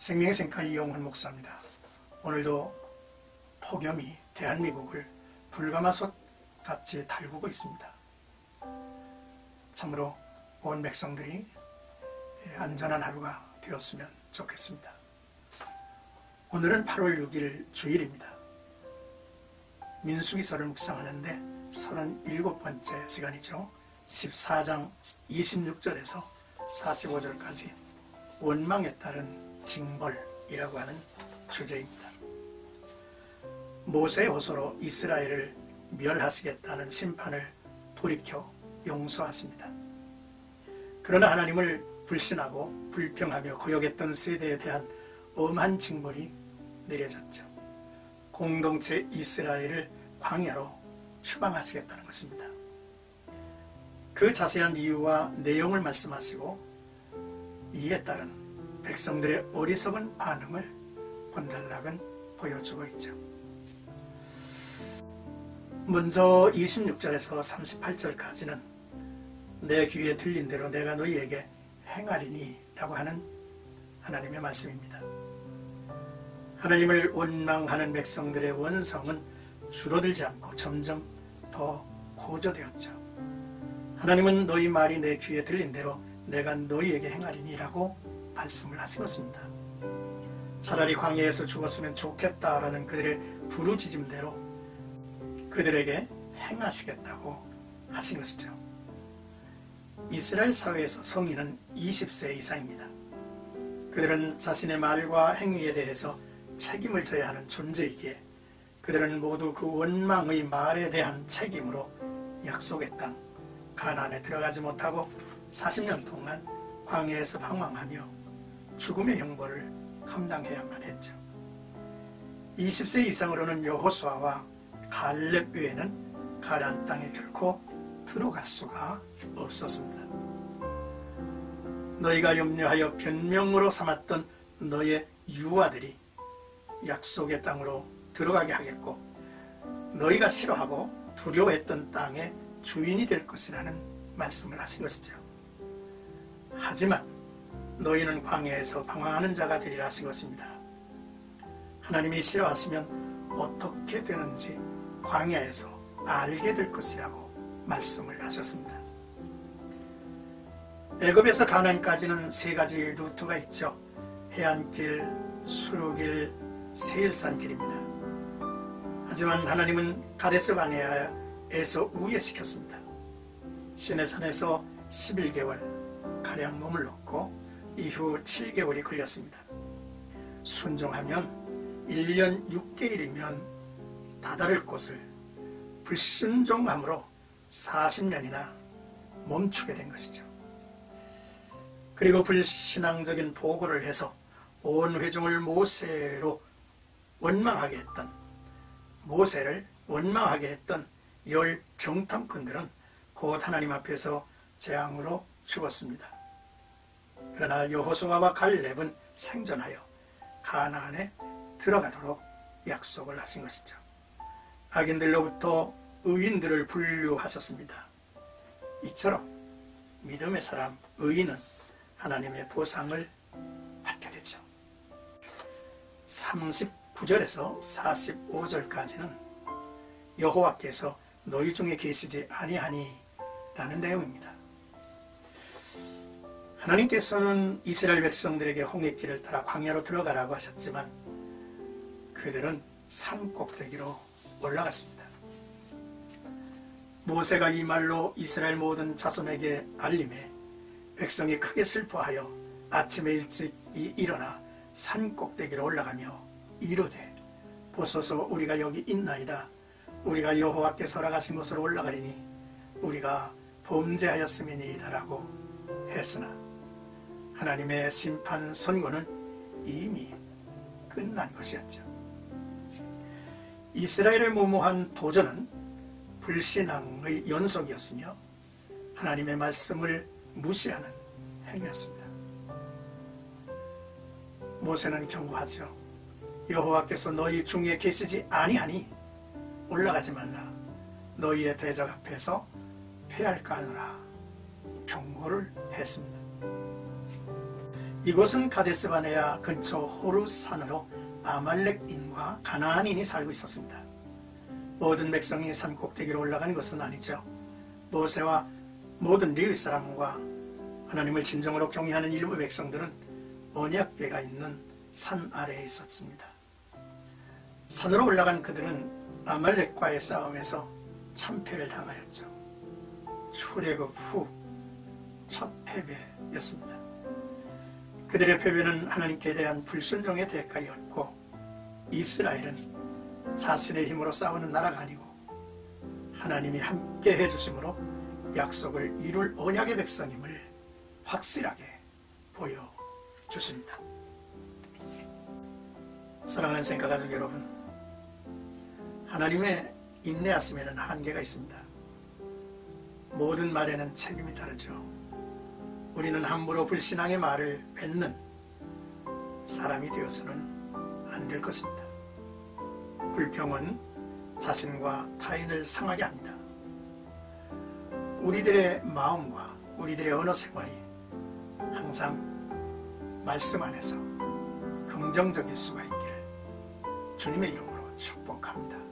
생명의 생카 이용훈 목사입니다. 오늘도 폭염이 대한민국을 불가마솥 같이 달구고 있습니다. 참으로 온 백성들이 안전한 하루가 되었으면 좋겠습니다. 오늘은 8월 6일 주일입니다. 민수기서를 묵상하는데 37번째 시간이죠. 14장 26절에서 45절까지 원망에 따른 징벌이라고 하는 주제입니다. 모세의 호소로 이스라엘을 멸하시겠다는 심판을 돌이켜 용서하십니다. 그러나 하나님을 불신하고 불평하며 거역했던 세대에 대한 엄한 징벌이 내려졌죠. 공동체 이스라엘을 광야로 추방하시겠다는 것입니다. 그 자세한 이유와 내용을 말씀하시고 이에 따른 백성들의 어리석은 반응을 본달락은 보여주고 있죠. 먼저 26절에서 38절까지는 내 귀에 들린 대로 내가 너희에게 행하리니 라고 하는 하나님의 말씀입니다. 하나님을 원망하는 백성들의 원성은 줄어들지 않고 점점 더 고조되었죠. 하나님은 너희 말이 내 귀에 들린 대로 내가 너희에게 행하리니 라고 말씀을 하시었습니다. 차라리 광야에서 죽었으면 좋겠다라는 그들의 부르짖음대로 그들에게 행하시겠다고 하신 것이죠. 이스라엘 사회에서 성인은 20세 이상입니다. 그들은 자신의 말과 행위에 대해서 책임을 져야 하는 존재이기에 그들은 모두 그 원망의 말에 대한 책임으로 약속의 땅 가나안에 들어가지 못하고 40년 동안 광야에서 방황하며 죽음의 형벌을 감당해야만 했죠. 20세 이상으로는 여호수아와 갈렙 외에는 가나안 땅에 결코 들어갈 수가 없었습니다. 너희가 염려하여 변명으로 삼았던 너의 유아들이 약속의 땅으로 들어가게 하겠고 너희가 싫어하고 두려워했던 땅의 주인이 될 것이라는 말씀을 하신 것이죠. 하지만 너희는 광야에서 방황하는 자가 되리라 하신 것입니다. 하나님이 싫어하시면 어떻게 되는지 광야에서 알게 될 것이라고 말씀을 하셨습니다. 애굽에서 가나안까지는 3가지 루트가 있죠. 해안길, 수르길, 세일산길입니다. 하지만 하나님은 가데스 바네아에서 우회시켰습니다. 시내산에서 11개월 가량 머물렀고 이후 7개월이 걸렸습니다. 순종하면 1년 6개월이면 다다를 곳을 불순종함으로 40년이나 멈추게 된 것이죠. 그리고 불신앙적인 보고를 해서 온 회중을 모세를 원망하게 했던 10 정탐꾼들은 곧 하나님 앞에서 재앙으로 죽었습니다. 그러나 여호수아와 갈렙은 생존하여 가나안에 들어가도록 약속을 하신 것이죠. 악인들로부터 의인들을 분류하셨습니다. 이처럼 믿음의 사람 의인은 하나님의 보상을 받게 되죠. 39절에서 45절까지는 여호와께서 너희 중에 계시지 아니하니 라는 내용입니다. 하나님께서는 이스라엘 백성들에게 홍해길을 따라 광야로 들어가라고 하셨지만 그들은 산 꼭대기로 올라갔습니다. 모세가 이 말로 이스라엘 모든 자손에게 알림해 백성이 크게 슬퍼하여 아침에 일찍 일어나 산 꼭대기로 올라가며 이르되 보소서 우리가 여기 있나이다. 우리가 여호와께서 허락하신 곳으로 올라가리니 우리가 범죄하였음이니이다 라고 했으나 하나님의 심판 선고는 이미 끝난 것이었죠. 이스라엘의 무모한 도전은 불신앙의 연속이었으며 하나님의 말씀을 무시하는 행위였습니다. 모세는 경고하죠. 여호와께서 너희 중에 계시지 아니하니 올라가지 말라. 너희의 대적 앞에서 패할까 하노라 경고를 했습니다. 이곳은 가데스바네아 근처 호르산으로 아말렉인과 가나안인이 살고 있었습니다. 모든 백성이 산 꼭대기로 올라가는 것은 아니죠. 모세와 모든 레위 사람과 하나님을 진정으로 경외하는 일부 백성들은 언약궤가 있는 산 아래에 있었습니다. 산으로 올라간 그들은 아말렉과의 싸움에서 참패를 당하였죠. 출애굽 후 첫 패배였습니다. 그들의 패배는 하나님께 대한 불순종의 대가였고, 이스라엘은 자신의 힘으로 싸우는 나라가 아니고 하나님이 함께 해주심으로 약속을 이룰 언약의 백성임을 확실하게 보여주십니다. 사랑하는 생각가족 여러분, 하나님의 인내하심에는 한계가 있습니다. 모든 말에는 책임이 다르죠. 우리는 함부로 불신앙의 말을 뱉는 사람이 되어서는 안 될 것입니다. 불평은 자신과 타인을 상하게 합니다. 우리들의 마음과 우리들의 언어 생활이 항상 말씀 안에서 긍정적일 수가 있기를 주님의 이름으로 축복합니다.